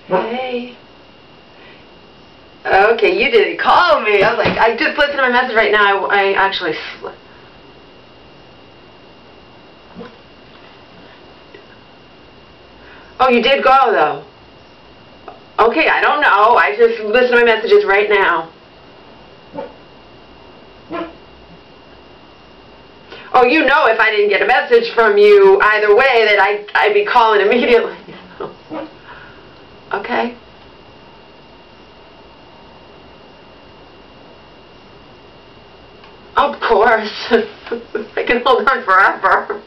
Hey. Okay, you didn't call me. I was like, I just listened to my message right now. I actually... Oh, you did go, though. Okay, I don't know. I just listened to my messages right now. Oh, you know if I didn't get a message from you either way that I'd be calling immediately. Okay. Of course. I can hold on forever.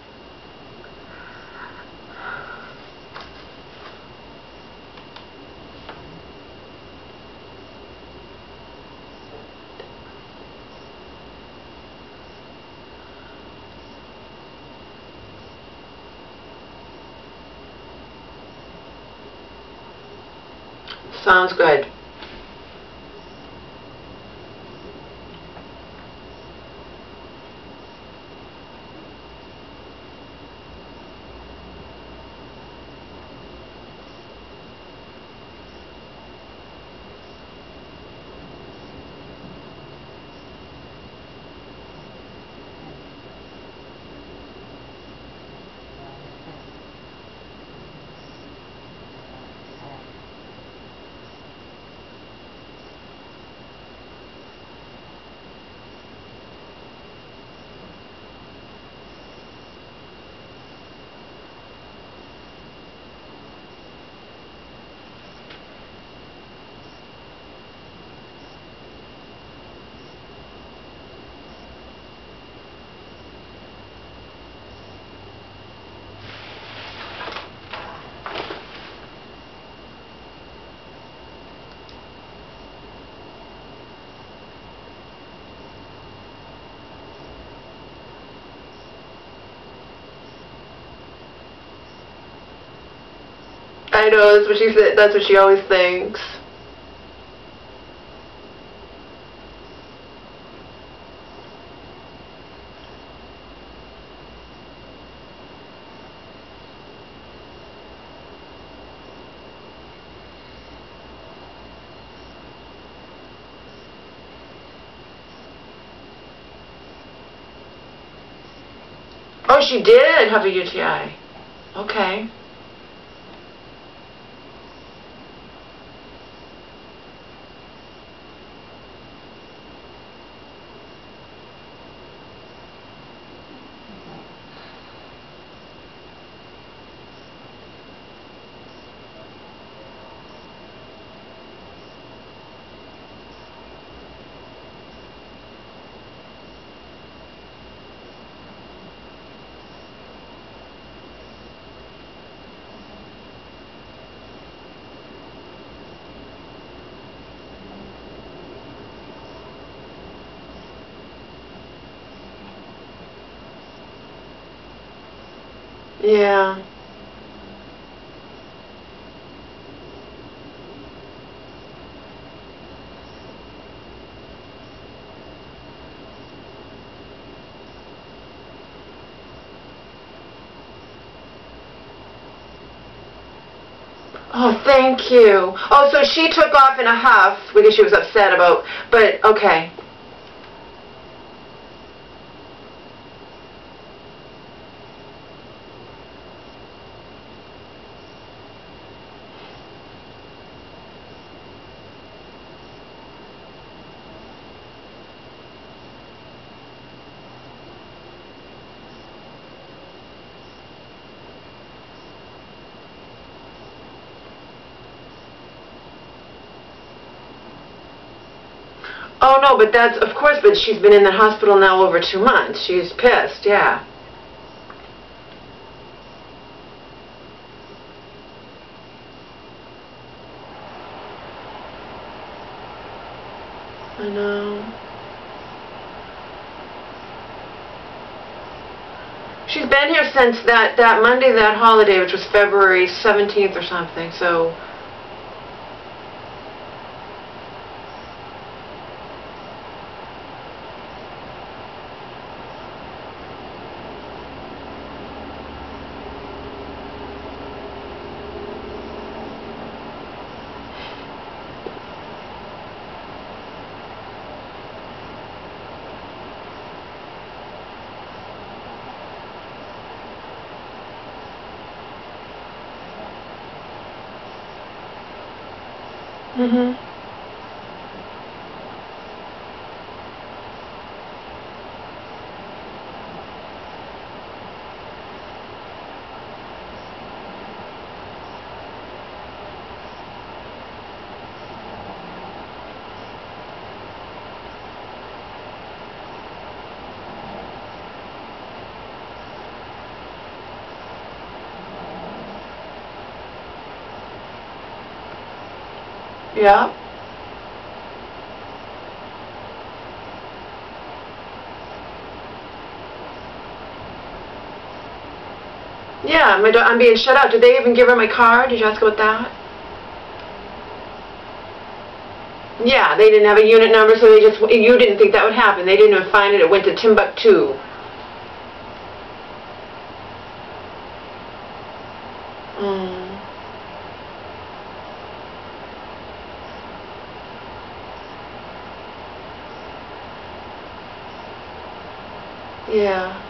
Sounds good. I know, that's what she said. That's what she always thinks. Oh, she did have a UTI. Okay. Yeah. Oh, thank you. Oh, so she took off in a huff because she was upset about, but okay. Oh, no, but that's, of course, but she's been in the hospital now over 2 months. She's pissed, yeah. I know. She's been here since that Monday, that holiday, which was February 17th or something, so... Mhm. Yeah. Yeah, I'm being shut out. Did they even give her my card? Did you ask about that? Yeah, they didn't have a unit number, so you didn't think that would happen. They didn't even find it. It went to Timbuktu. Mm. Yeah.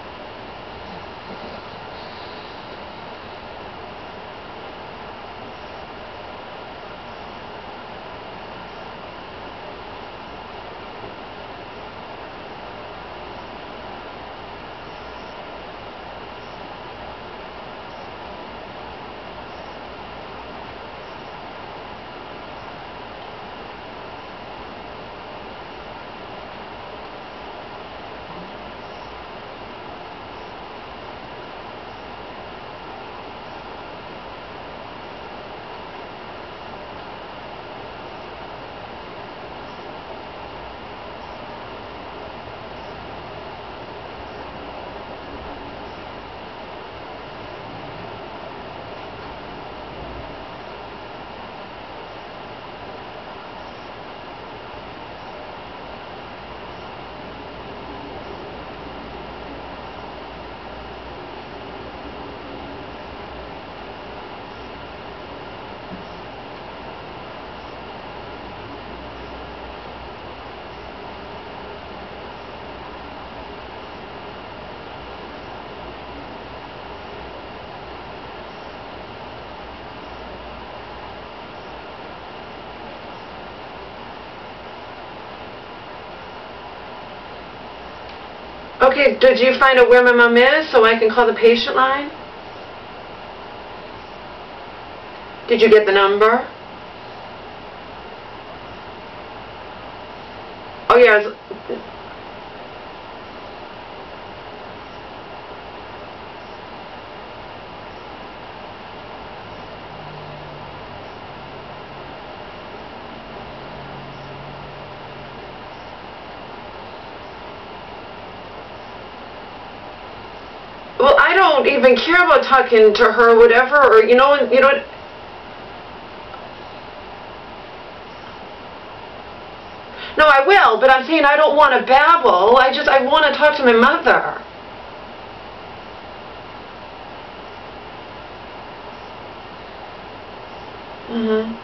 Okay, did you find out where my mom is so I can call the patient line? Did you get the number? Oh yeah. Well, I don't even care about talking to her or whatever, or you know. No, I will, but I'm saying I don't want to babble. I want to talk to my mother. Mhm.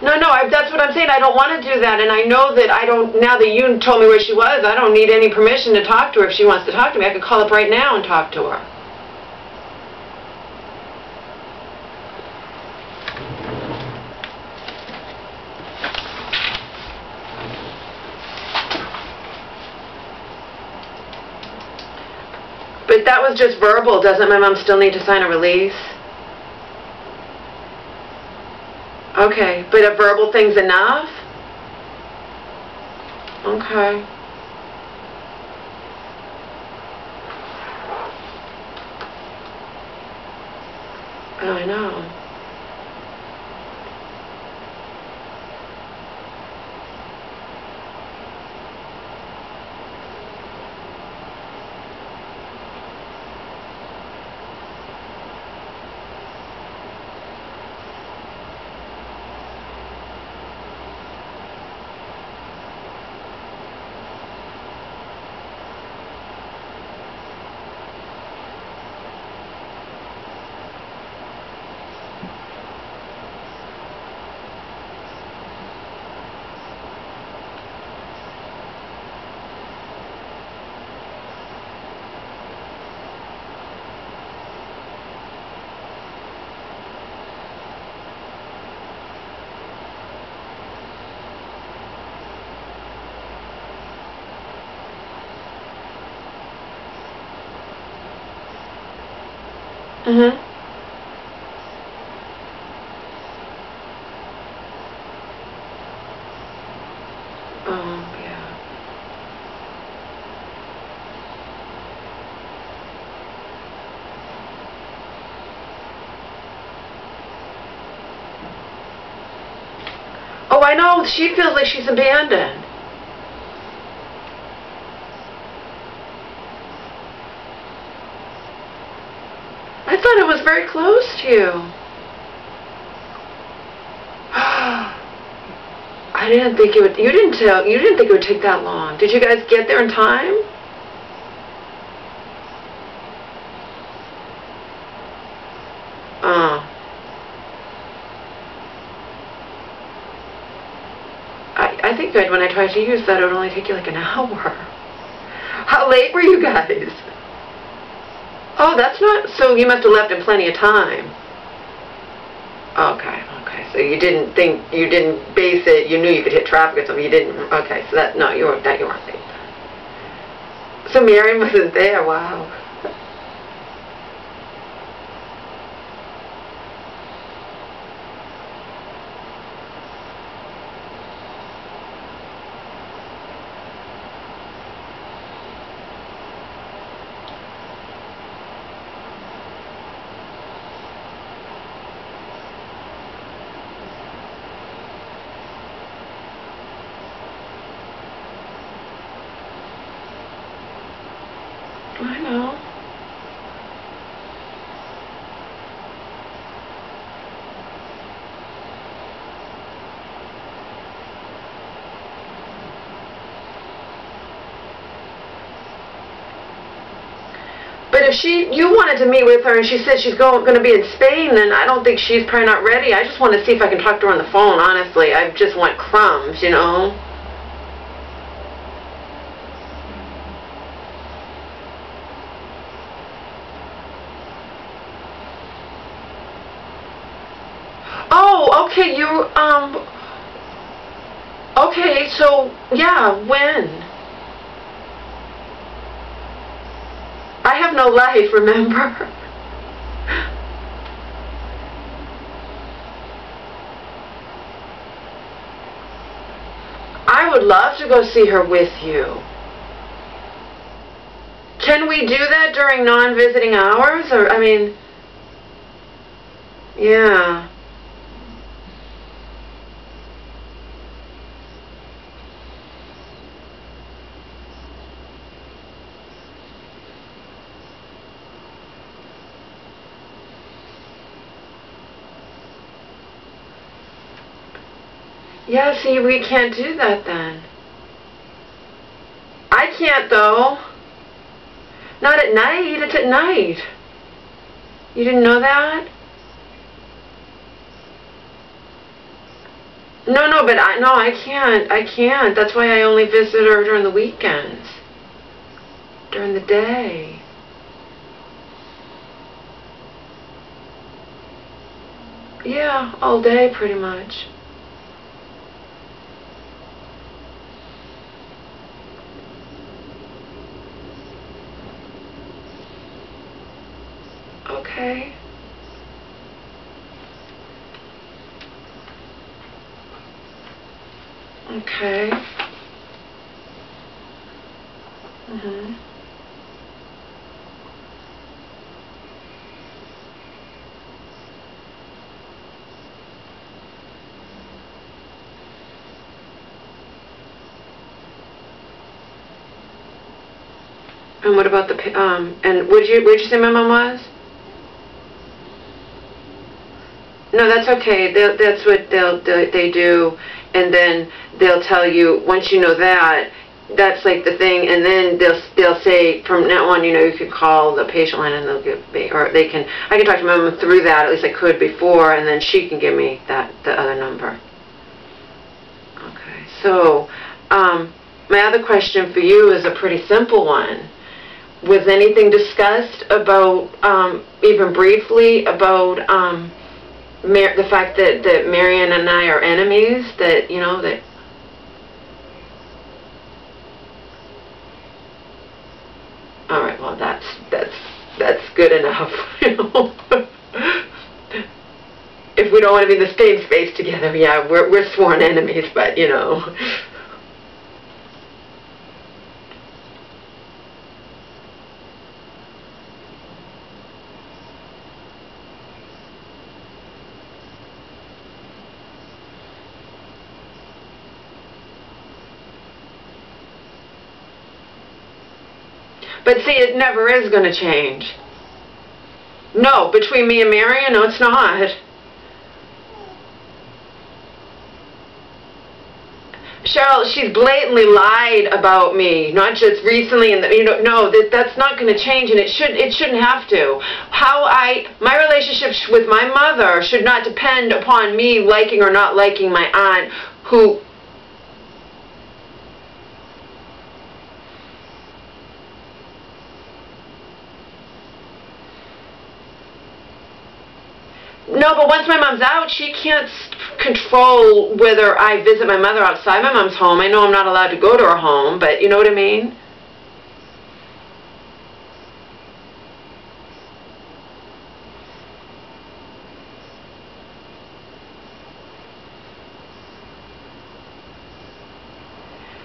No, that's what I'm saying. I don't want to do that, and I know that I don't. Now that you told me where she was, I don't need any permission to talk to her. If she wants to talk to me, I could call up right now and talk to her. But that was just verbal. Doesn't my mom still need to sign a release? Okay, but a verbal thing's enough? Okay. Oh, I know. Mm-hmm. Oh, yeah. Oh, I know. She feels like she's abandoned. I thought it was very close to you. I didn't think it would. You didn't think it would take that long. Did you guys get there in time? Oh. I think that when I tried to use that, it would only take you like an hour. How late were you guys? Oh, that's not... So you must have left in plenty of time. Okay. So you didn't base it, you knew you could hit traffic or something, you didn't... Okay, so that... No, you weren't late. So Marion wasn't there, wow. I know. But if you wanted to meet with her and she said she's going to be in Spain, then I don't think she's probably not ready. I just want to see if I can talk to her on the phone, honestly. I just want crumbs, you know. Oh, okay, okay, so, yeah, when? I have no life, remember? I would love to go see her with you. Can we do that during non-visiting hours? Or, I mean, yeah. Yeah, see, we can't do that then. I can't, though. Not at night. It's at night. You didn't know that? No, but I can't. That's why I only visit her during the weekends. During the day. Yeah, all day pretty much. Okay. Okay. Mhm. And what about the and where'd you say my mom was? No, that's okay. That's what they do, and then they'll tell you once you know that. That's like the thing, and then they'll say from now on, you know, you could call the patient line and they'll give me, or they can. I can talk to my mom through that. At least I could before, and then she can give me the other number. Okay. So, my other question for you is a pretty simple one. Was anything discussed about, even briefly, about the fact that Marion and I are enemies? That, you know, that... All right, well, that's good enough, you know. if we don't want to be in the same space together, yeah, we're sworn enemies, but, you know. But see, it never is going to change. No, between me and Marion, no, it's not. Cheryl, she's blatantly lied about me, not just recently, and you know, no, that's not going to change, and it shouldn't have to. My relationship with my mother should not depend upon me liking or not liking my aunt, who. No, but once my mom's out, she can't control whether I visit my mother outside my mom's home. I know I'm not allowed to go to her home, but you know what I mean?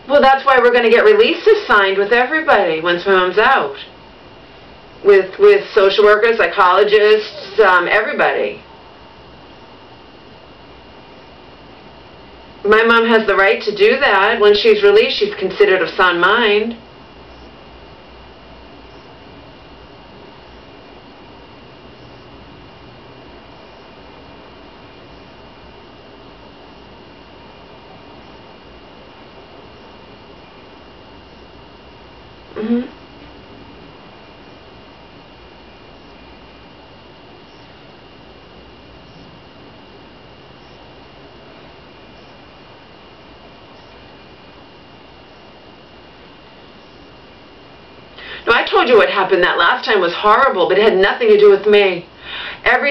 Well, that's why we're going to get releases signed with everybody once my mom's out. With social workers, psychologists, everybody. My mom has the right to do that. When she's released, she's considered of sound mind. Mm-hmm. No, I told you what happened that last time was horrible, but it had nothing to do with me.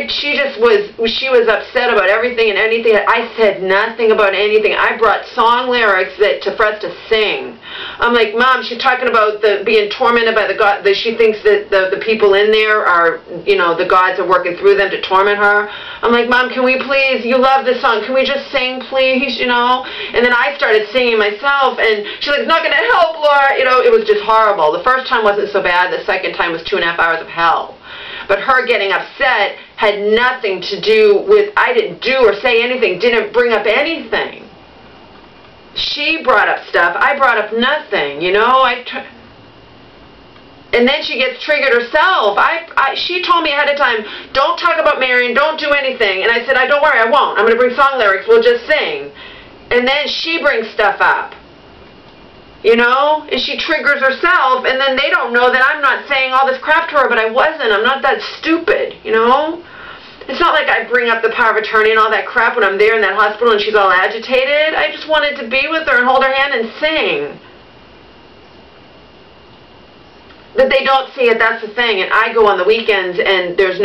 She was upset about everything and anything. I said nothing about anything. I brought song lyrics for us to sing. I'm like, Mom, she's talking about being tormented by the God. She thinks that the people in there are, you know, the gods are working through them to torment her. I'm like, Mom, can we please? You love this song. Can we just sing, please? You know. And then I started singing myself, and she's like, it's not going to help, Laura. You know, it was just horrible. The first time wasn't so bad. The second time was 2.5 hours of hell. But her getting upset had nothing to do with, I didn't do or say anything, didn't bring up anything. She brought up stuff, I brought up nothing, you know. And then she gets triggered herself. She told me ahead of time, don't talk about Marion, don't do anything. And I said, don't worry, I won't. I'm going to bring song lyrics, we'll just sing. And then she brings stuff up. You know, and she triggers herself, and then they don't know that I'm not saying all this crap to her, but I wasn't. I'm not that stupid, you know? It's not like I bring up the power of attorney and all that crap when I'm there in that hospital and she's all agitated. I just wanted to be with her and hold her hand and sing. But they don't see it, that's the thing. And I go on the weekends, and there's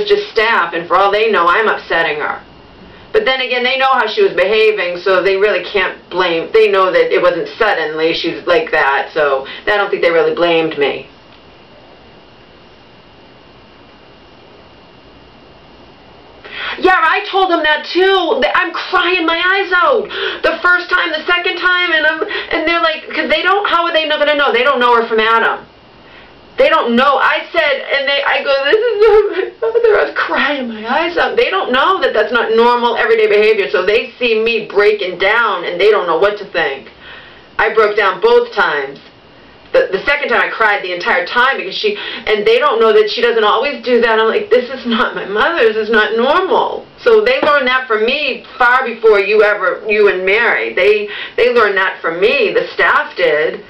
just staff, and for all they know, I'm upsetting her. But then again, they know how she was behaving, so they really can't blame. They know that it wasn't suddenly she's like that, so I don't think they really blamed me. Yeah, I told them that too. I'm crying my eyes out. The first time, the second time, and they're like, because they don't. How are they not going to know? They don't know her from Adam. They don't know. I said, and I go, this is my mother. I was crying my eyes out. They don't know that that's not normal everyday behavior. So they see me breaking down, and they don't know what to think. I broke down both times. The second time I cried the entire time because and they don't know that she doesn't always do that. I'm like, this is not my mother. This is not normal. So they learned that from me far before you and Mary. They learned that from me. The staff did.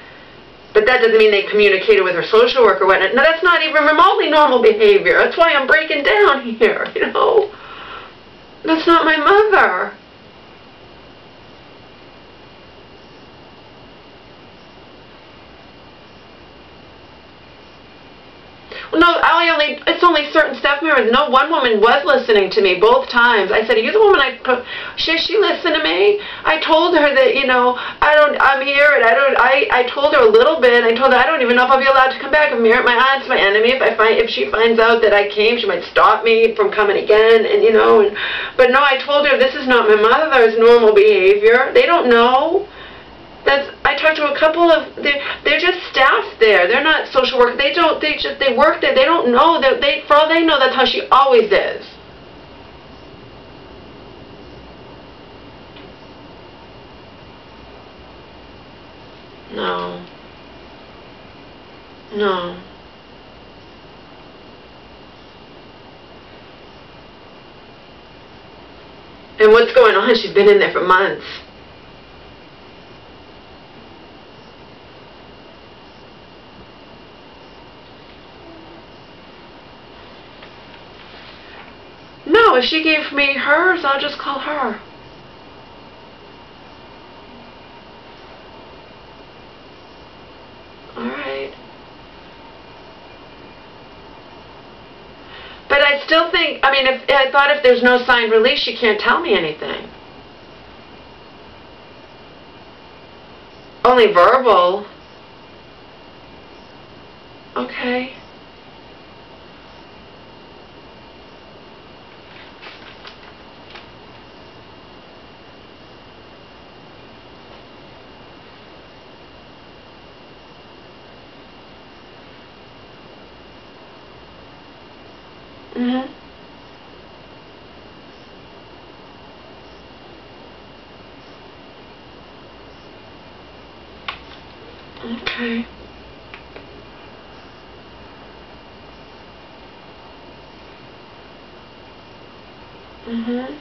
But that doesn't mean they communicated with her social worker or whatnot. No, that's not even remotely normal behavior. That's why I'm breaking down here, you know. That's not my mother. Well, no, it's only certain stuff talking to her. No, one woman was listening to me both times. I said, "Are you the woman I put?" She listened to me. I told her that, you know, I'm here, and I told her a little bit. I told her I don't even know if I'll be allowed to come back. My aunt's my enemy. If she finds out that I came, she might stop me from coming again. And you know, but no, I told her this is not my mother's normal behavior. They don't know. I talked to a couple of, they're just staff there. They're not social work. They work there. They don't know that for all they know, that's how she always is. No. No. And what's going on? She's been in there for months. No, if she gave me hers, I'll just call her. All right. But I still think, I mean, I thought if there's no signed release, she can't tell me anything. Only verbal. Okay. Mhm. Okay. Mhm.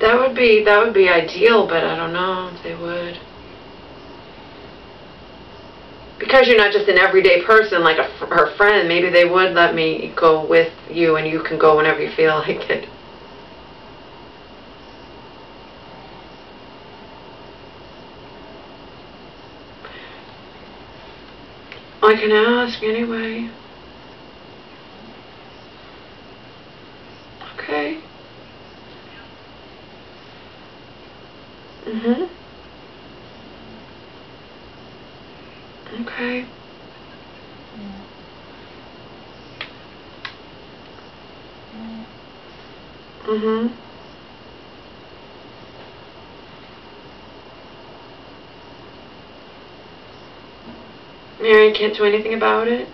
That would be ideal, but I don't know if they would. Because you're not just an everyday person like her friend, maybe they would let me go with you and you can go whenever you feel like it. I can ask anyway. Okay. Mhm. Okay. Mhm. Mary can't do anything about it?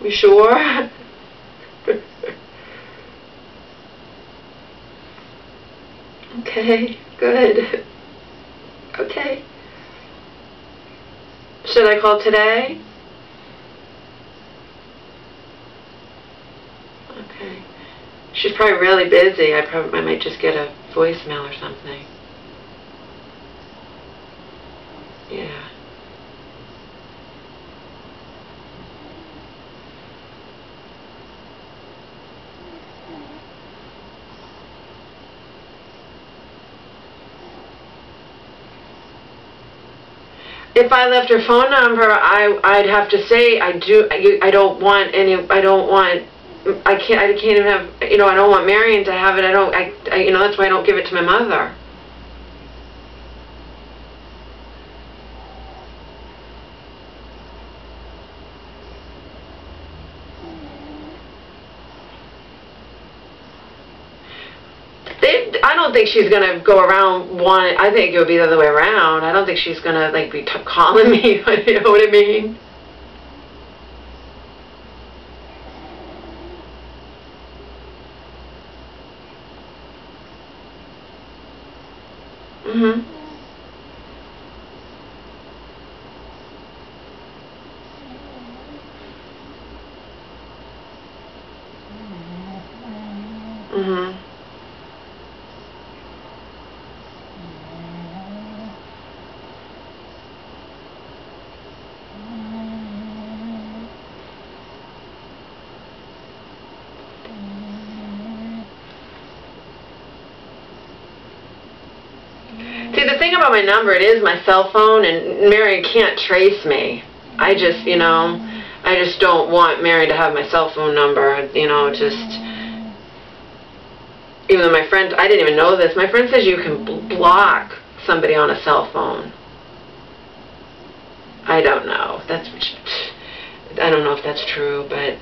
You sure? Okay, good. Okay. Should I call today? Okay. She's probably really busy. I might just get a voicemail or something. Yeah. If I left her phone number, I'd have to say I can't even have, you know, I don't want Marion to have it. You know, that's why I don't give it to my mother. I don't think she's gonna go around I think it would be the other way around. I don't think she's gonna like be calling me. You know what I mean? Mhm. Mhm. See, the thing about my number, it is my cell phone, and Marion can't trace me. I just, you know, I just don't want Marion to have my cell phone number, you know, just... Even though my friend, I didn't even know this, my friend says you can block somebody on a cell phone. I don't know. I don't know if that's true, but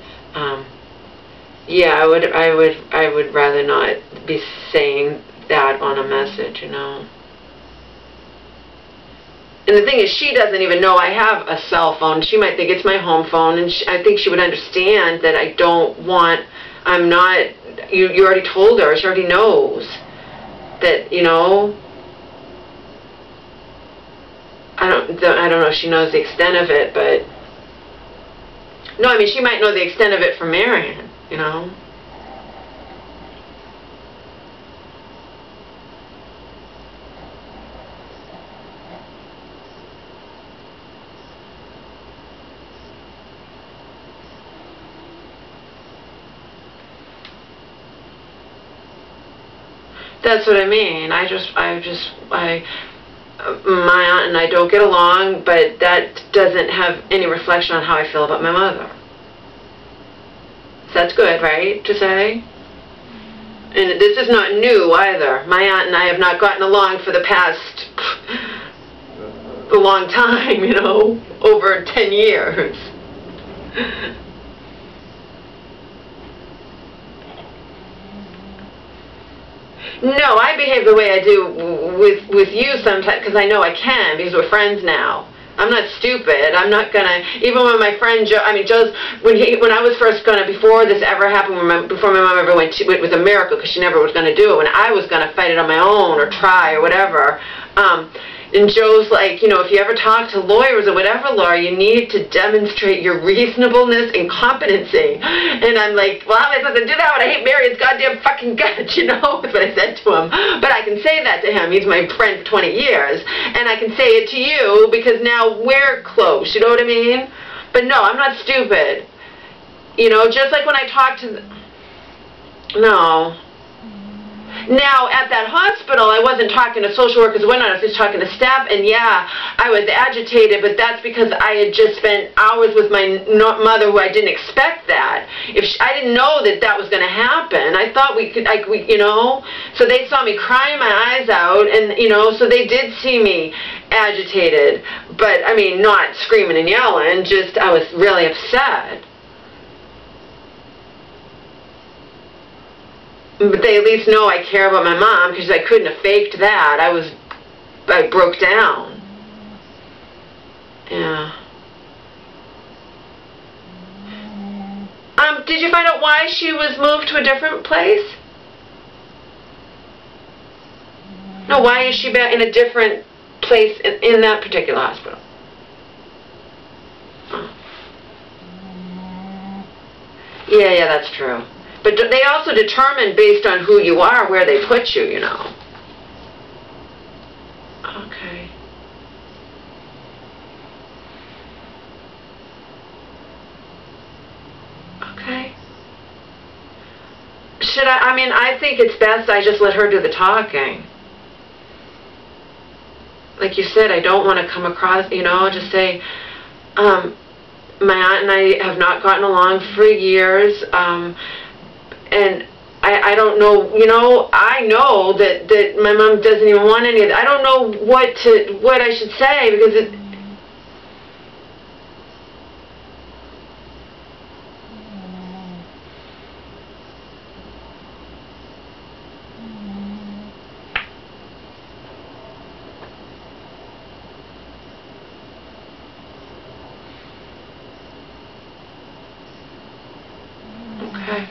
yeah, I would rather not be saying that on a message, you know. And the thing is, she doesn't even know I have a cell phone. She might think it's my home phone, and I think she would understand that I don't want, I'm not, you already told her, she already knows that, you know, I don't know if she knows the extent of it, but, no, I mean, she might know the extent of it from Marion, you know. That's what I mean. My aunt and I don't get along, but that doesn't have any reflection on how I feel about my mother. So that's good, right, to say? And this is not new either. My aunt and I have not gotten along for the past a long time, you know, over 10 years. No, I behave the way I do with you sometimes because I know I can, because we're friends now. I'm not stupid. I'm not gonna, even when my friend Joe, I mean Joe's, when I was first gonna, before this ever happened, before my mom ever went, it was a miracle because she never was gonna do it. When I was gonna fight it on my own or try or whatever, and Joe's like, you know, if you ever talk to lawyers or whatever, Laura, you need to demonstrate your reasonableness and competency. And I'm like, well, how am I supposed to do that when I hate Marion's goddamn fucking guts, you know? That's what I said to him. But I can say that to him. He's my friend for 20 years. And I can say it to you because now we're close, you know what I mean? But no, I'm not stupid. You know, just like when I talk to... No. Now, at that hospital, I wasn't talking to social workers, I was just talking to staff, and yeah, I was agitated, but that's because I had just spent hours with my mother who I didn't expect that. I didn't know that that was going to happen. I thought we could, you know, so they saw me crying my eyes out, and, you know, so they did see me agitated, but, I mean, not screaming and yelling, just I was really upset. But they at least know I care about my mom because I couldn't have faked that. I broke down. Yeah. Did you find out why she was moved to a different place? No, why is she back in a different place in that particular hospital? Oh. Yeah, that's true. But they also determine based on who you are where they put you, you know. Okay. Okay. Should I mean, I think it's best I just let her do the talking. Like you said, I don't want to come across, you know, just say, my aunt and I have not gotten along for years, and I don't know, you know, I know that my mom doesn't even want any of that. I don't know what I should say because it... Okay.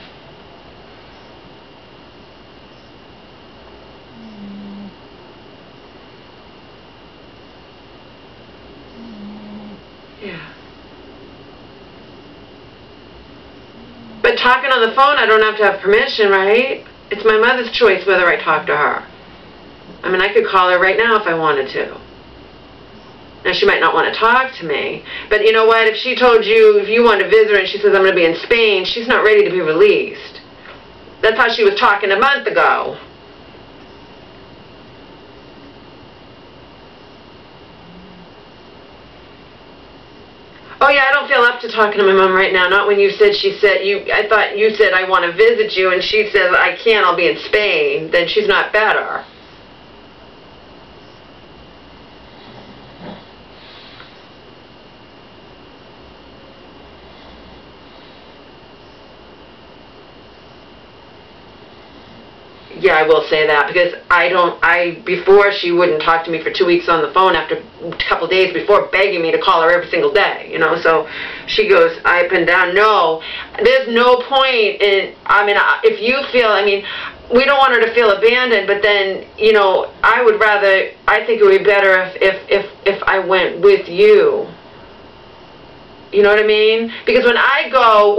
Yeah. But talking on the phone, I don't have to have permission, right? It's my mother's choice whether I talk to her. I mean, I could call her right now if I wanted to. Now, she might not want to talk to me, but you know what? If she told you, if you wanted to visit her and she says, I'm going to be in Spain, she's not ready to be released. That's how she was talking a month ago. to talking to my mom right now, not when you said, I thought you said, I want to visit you, and she said, I can't, I'll be in Spain. Then she's not better. Yeah, I will say that, because before she wouldn't talk to me for 2 weeks on the phone after a couple days before, begging me to call her every single day, you know, so she goes up and down. No, there's no point in, I mean, if you feel, I mean, we don't want her to feel abandoned, but then, you know, I think it would be better if I went with you. You know what I mean? Because when I go,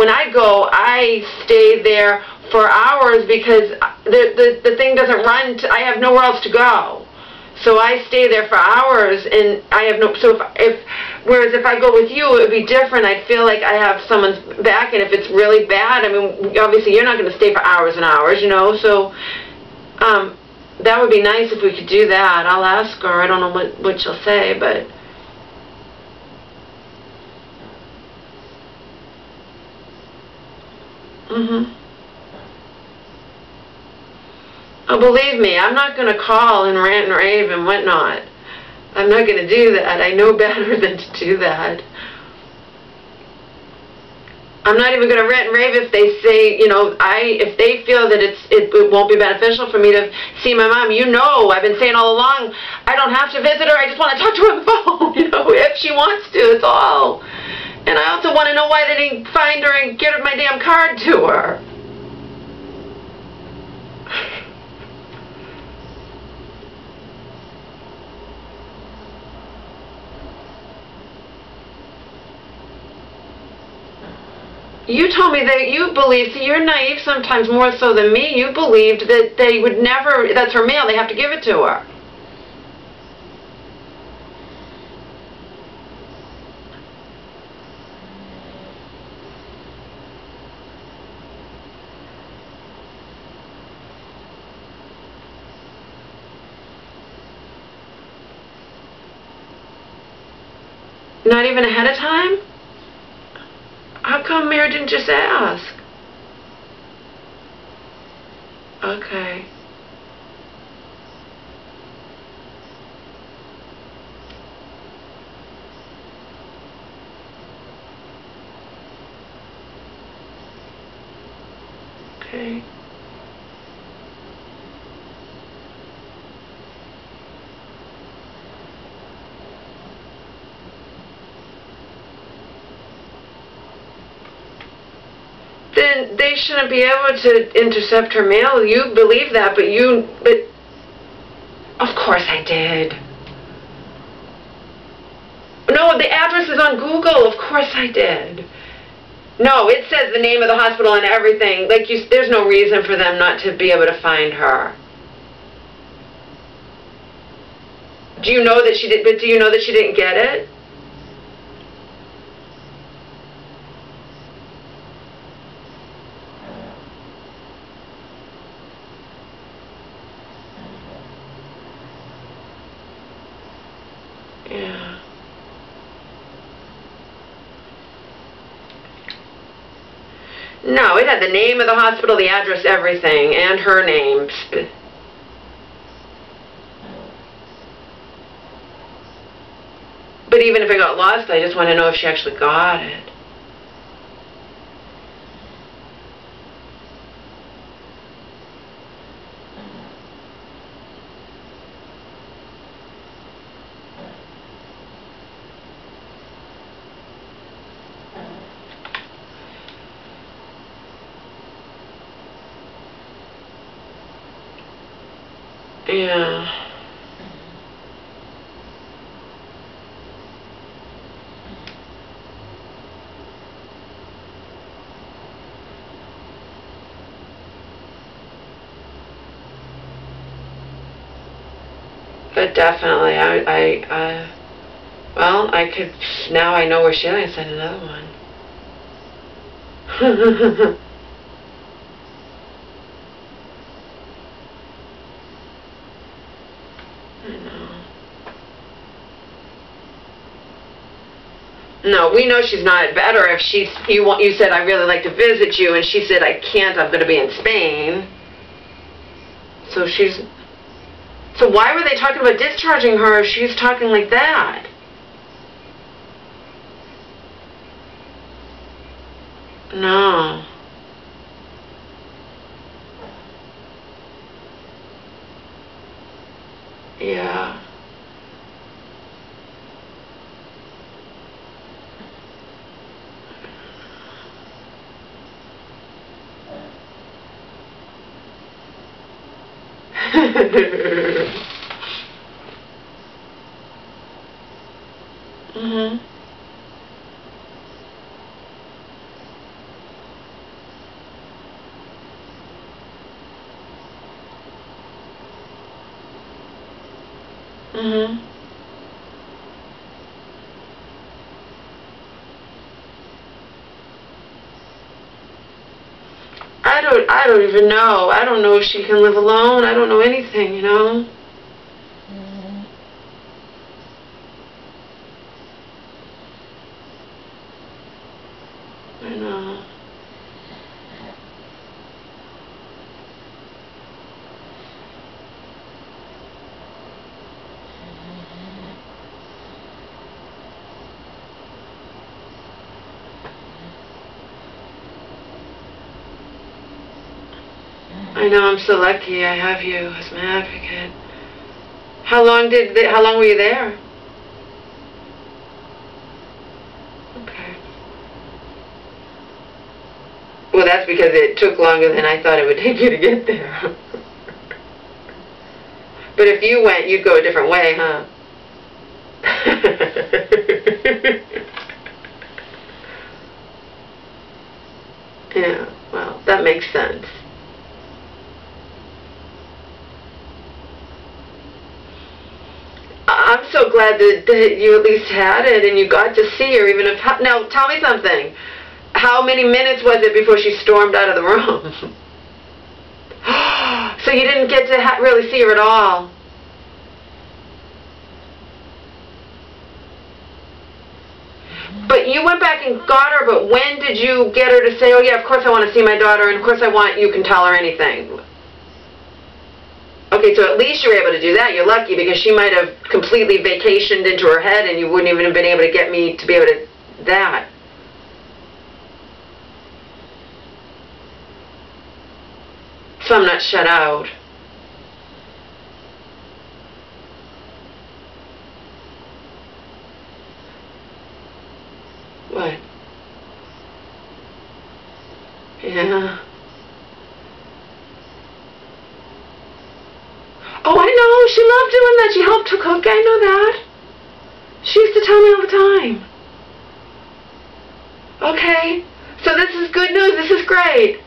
I stay there for hours, because the thing doesn't run. I have nowhere else to go, so I stay there for hours, and I have no. So whereas if I go with you, it would be different. I'd feel like I have someone's back, and if it's really bad, I mean, obviously you're not going to stay for hours and hours, you know. So that would be nice if we could do that. I'll ask her. I don't know what she'll say, but. Oh, believe me, I'm not going to call and rant and rave and whatnot. I'm not going to do that. I know better than to do that. I'm not even going to rant and rave if they say, you know, if they feel that it won't be beneficial for me to see my mom. You know, I've been saying all along, I don't have to visit her. I just want to talk to her on the phone, you know, if she wants to. It's all. And I also want to know why they didn't find her and get my damn card to her. You told me that you believed, see, you're naive sometimes more so than me. You believed that they would never, that's her mail, they have to give it to her. Not even ahead of time? How come Mary didn't just ask? Okay. Okay. Then they shouldn't be able to intercept her mail. You believe that, but of course I did. No, the address is on Google. Of course I did. No, it says the name of the hospital and everything. Like there's no reason for them not to be able to find her. Do you know that she did? But do you know that she didn't get it? Yeah. No, it had the name of the hospital, the address, everything, and her name. But even if it got lost, I just want to know if she actually got it. Yeah. But definitely, well, I could, now I know where she is, I send another one. I know. No, we know she's not better if you said, I really like to visit you, and she said, I can't, I'm going to be in Spain. So why were they talking about discharging her if she's talking like that? No. Yeah. Mhm. Mhm. I don't even know. I don't know if she can live alone. I don't know anything, you know. I know. I know, I'm so lucky I have you as my advocate. How long were you there? Okay. Well, that's because it took longer than I thought it would take you to get there. But if you went, you'd go a different way, huh? Yeah, well, that makes sense. I'm so glad that you at least had it and you got to see her, even if... Now, tell me something. How many minutes was it before she stormed out of the room? So you didn't get to really see her at all? But you went back and got her, but when did you get her to say, oh yeah, of course I want to see my daughter, and of course you can tell her anything? Okay, so at least you were able to do that. You're lucky, because she might have completely vacationed into her head and you wouldn't even have been able to get me to be able to that. So I'm not shut out. What? Yeah. Oh, I know. She loved doing that. She helped her cook. I know that. She used to tell me all the time. Okay. So this is good news. This is great.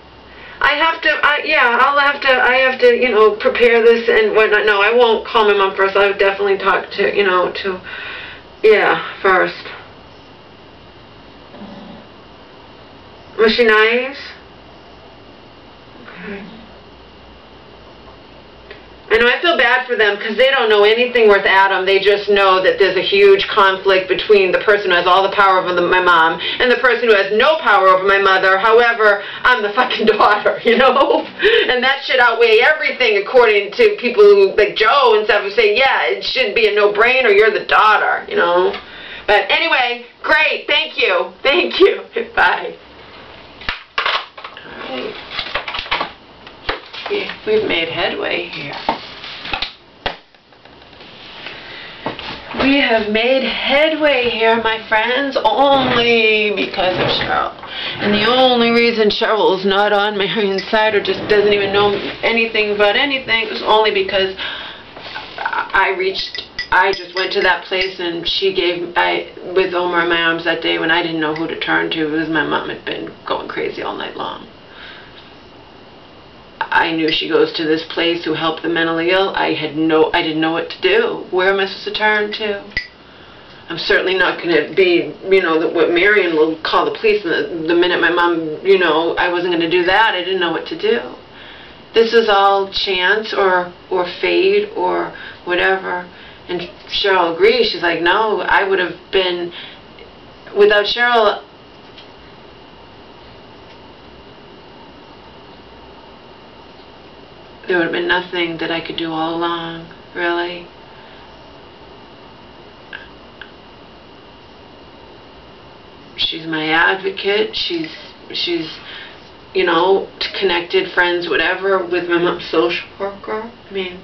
I have to, you know, prepare this and whatnot. No, I won't call my mom first. I would definitely talk to, you know, first. Was she nice? Okay. I know, I feel bad for them because they don't know anything worth Adam. They just know that there's a huge conflict between the person who has all the power over my mom and the person who has no power over my mother. However, I'm the fucking daughter, you know? And that should outweigh everything according to people who, like Joe and stuff, who say, yeah, it should be a no-brainer, you're the daughter, you know? But anyway, great, thank you. Thank you. Bye. All right. Yeah, we've made headway here. We have made headway here, my friends, only because of Cheryl. And the only reason Cheryl is not on Marion's side or just doesn't even know anything about anything is only because I just went to that place and she with Omar in my arms that day when I didn't know who to turn to because my mom had been going crazy all night long. I knew she goes to this place who help the mentally ill. I didn't know what to do. Where am I supposed to turn to? I'm certainly not going to be, you know, what Marion will call the police the minute my mom, you know, I wasn't going to do that. I didn't know what to do. This is all chance or fate or whatever. And Cheryl agrees. She's like, no, I would have been without Cheryl, there would have been nothing that I could do all along, really. She's my advocate. She's you know, connected, friends, whatever, with my mom's social worker. I mean,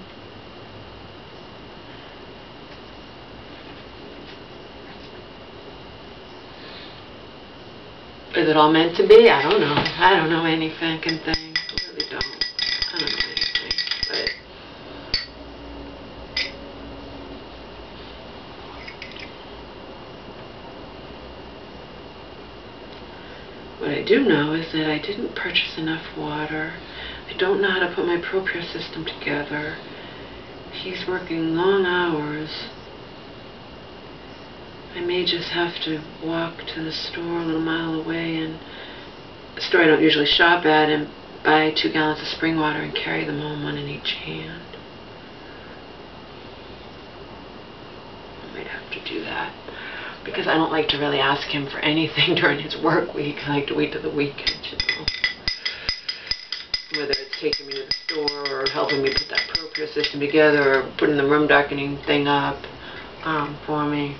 is it all meant to be? I don't know. I don't know any fucking thing. I really don't. I don't know anything. But what I do know is that I didn't purchase enough water. I don't know how to put my Pro-Pure system together. He's working long hours. I may just have to walk to the store a little mile away, and a store I don't usually shop at, and buy 2 gallons of spring water and carry them home, one in each hand. I might have to do that, because I don't like to really ask him for anything during his work week. I like to wait till the weekend, you know. Whether it's taking me to the store or helping me put that Pro-Pure system together or putting the room darkening thing up for me.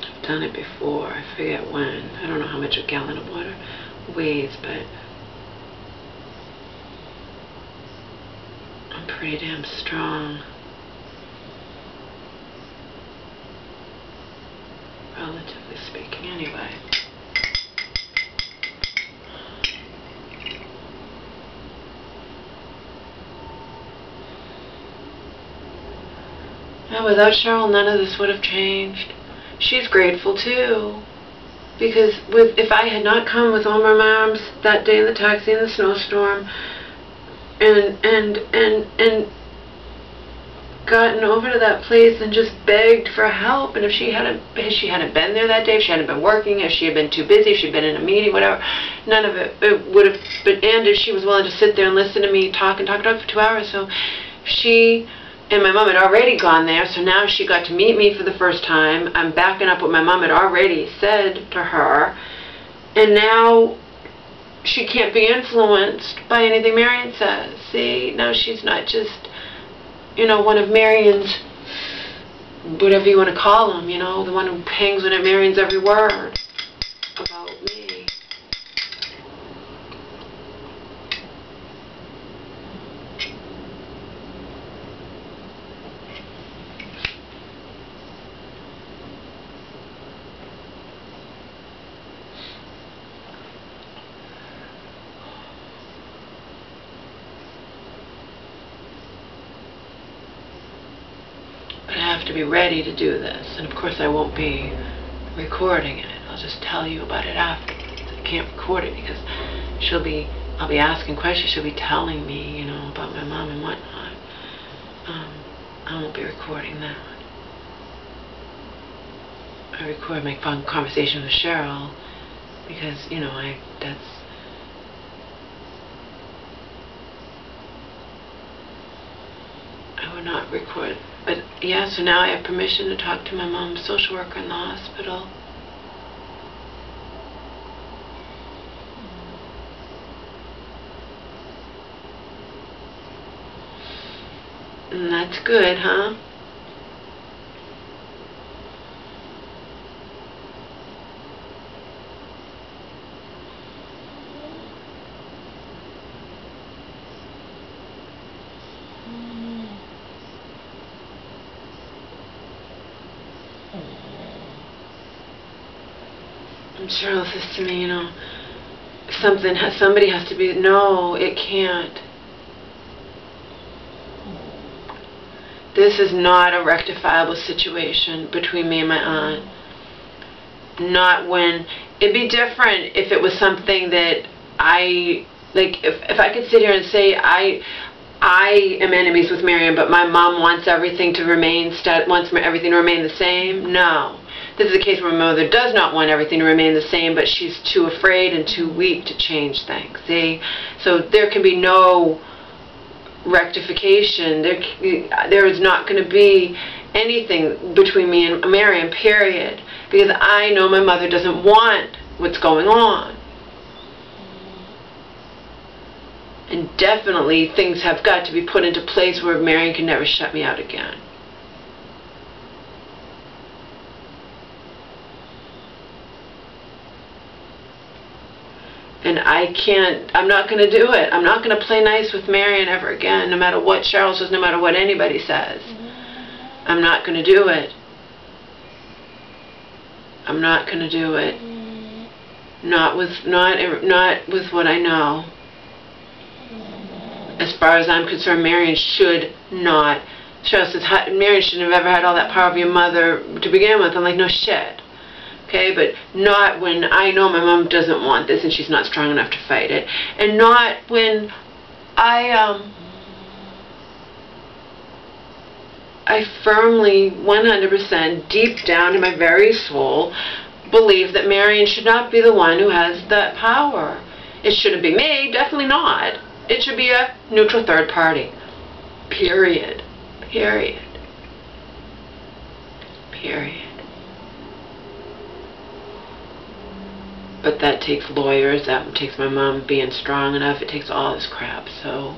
I've done it before. I forget when. I don't know how much a gallon of water weighs, but I'm pretty damn strong. Relatively speaking, anyway. Now, without Cheryl, none of this would have changed. She's grateful too, because if I had not come with all my arms that day in the taxi in the snowstorm, and gotten over to that place and just begged for help, and if she hadn't been there that day, if she hadn't been working, if she had been too busy, if she'd been in a meeting, whatever, none of it would have been. And if she was willing to sit there and listen to me talk for 2 hours, so she and my mom had already gone there, so now she got to meet me for the first time. I'm backing up what my mom had already said to her, and now she can't be influenced by anything Marion says. See, now she's not just, you know, one of Marion's, whatever you want to call them, you know, the one who hangs on at Marion's every word about me. I have to be ready to do this, and of course I won't be recording it. I'll just tell you about it afterwards. I can't record it because I'll be asking questions. She'll be telling me, you know, about my mom and whatnot. I won't be recording that. I record my phone conversation with Cheryl because, you know, I would not record. But yeah, so now I have permission to talk to my mom's social worker in the hospital. And that's good, huh? And Cheryl says to me, you know, somebody has to be, no, it can't. This is not a rectifiable situation between me and my aunt. Not when, it'd be different if it was something that if I could sit here and say I am enemies with Marion, but my mom wants everything to remain, wants everything to remain the same. No. This is a case where my mother does not want everything to remain the same, but she's too afraid and too weak to change things. See? So there can be no rectification. There is not going to be anything between me and Marion, period. Because I know my mother doesn't want what's going on. And definitely things have got to be put into place where Marion can never shut me out again. And I'm not going to do it. I'm not going to play nice with Marion ever again, no matter what Cheryl says, no matter what anybody says. I'm not going to do it. I'm not going to do it. Not with what I know. As far as I'm concerned, Marion should not. Cheryl says, Marion shouldn't have ever had all that power of your mother to begin with. I'm like, no shit. Okay, but not when I know my mom doesn't want this and she's not strong enough to fight it. And not when I firmly, 100%, deep down in my very soul, believe that Marion should not be the one who has that power. It shouldn't be me, definitely not. It should be a neutral third party. Period. Period. Period. But that takes lawyers, that takes my mom being strong enough, it takes all this crap, so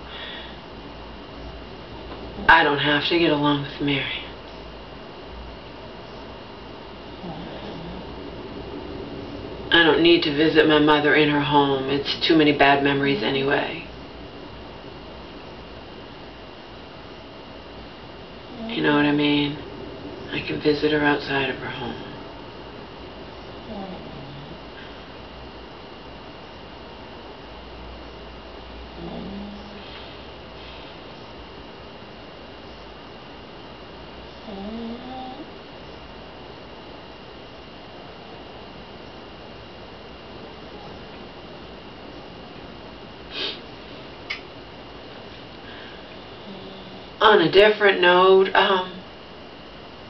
I don't have to get along with Mary. I don't need to visit my mother in her home. It's too many bad memories anyway. You know what I mean? I can visit her outside of her home. On a different note,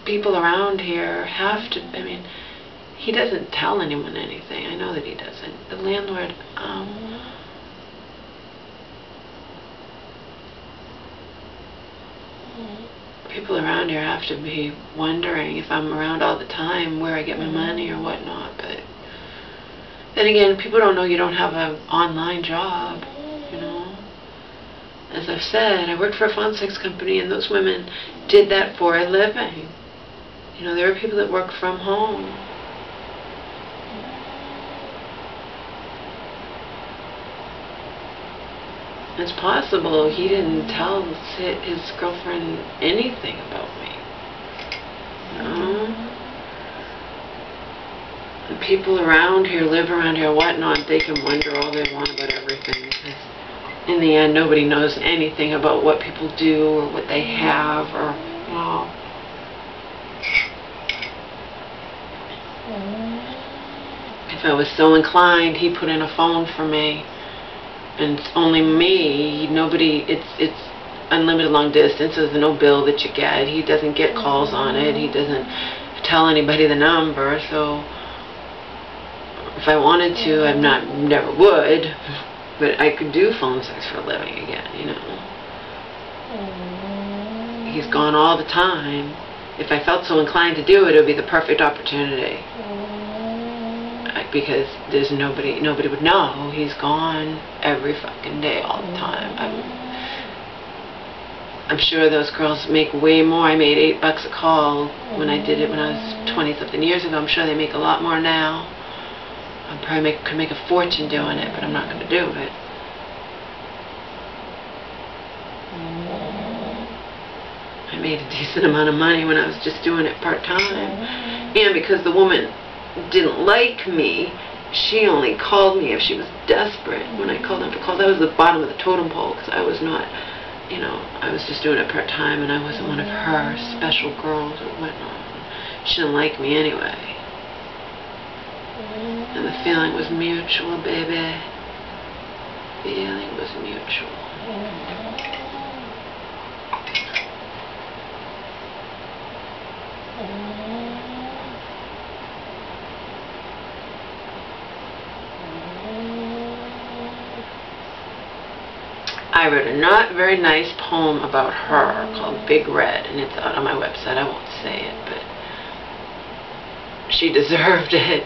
people around here have to, I mean, he doesn't tell anyone anything. I know that he doesn't. The landlord, people around here have to be wondering if I'm around all the time, where I get my money or whatnot. But then again, people don't know you don't have an online job, you know. As I've said, I worked for a phone sex company, and those women did that for a living. You know, there are people that work from home. It's possible he didn't tell his girlfriend anything about me. You know? The people around here, live around here, whatnot, they can wonder all they want about everything. In the end, nobody knows anything about what people do or what they have, or, you know. If I was so inclined, he put in a phone for me, and it's only me. Nobody. It's unlimited long distance. There's no bill that you get. He doesn't get calls on it. He doesn't tell anybody the number. So if I wanted to, never would. But I could do phone sex for a living again, you know. He's gone all the time. If I felt so inclined to do it, it would be the perfect opportunity. Because there's nobody would know. He's gone every fucking day, all the time. I'm sure those girls make way more. I made $8 a call when I did it when I was 20-something years ago. I'm sure they make a lot more now. I probably could make a fortune doing it, but I'm not going to do it. I made a decent amount of money when I was just doing it part-time. And because the woman didn't like me, she only called me if she was desperate. When I called them for calls, I was the bottom of the totem pole, because I was not, you know, I was just doing it part-time, and I wasn't one of her special girls or whatnot. She didn't like me anyway. And the feeling was mutual, baby. The feeling was mutual. I wrote a not very nice poem about her called Big Red, and it's out on my website. I won't say it, but she deserved it.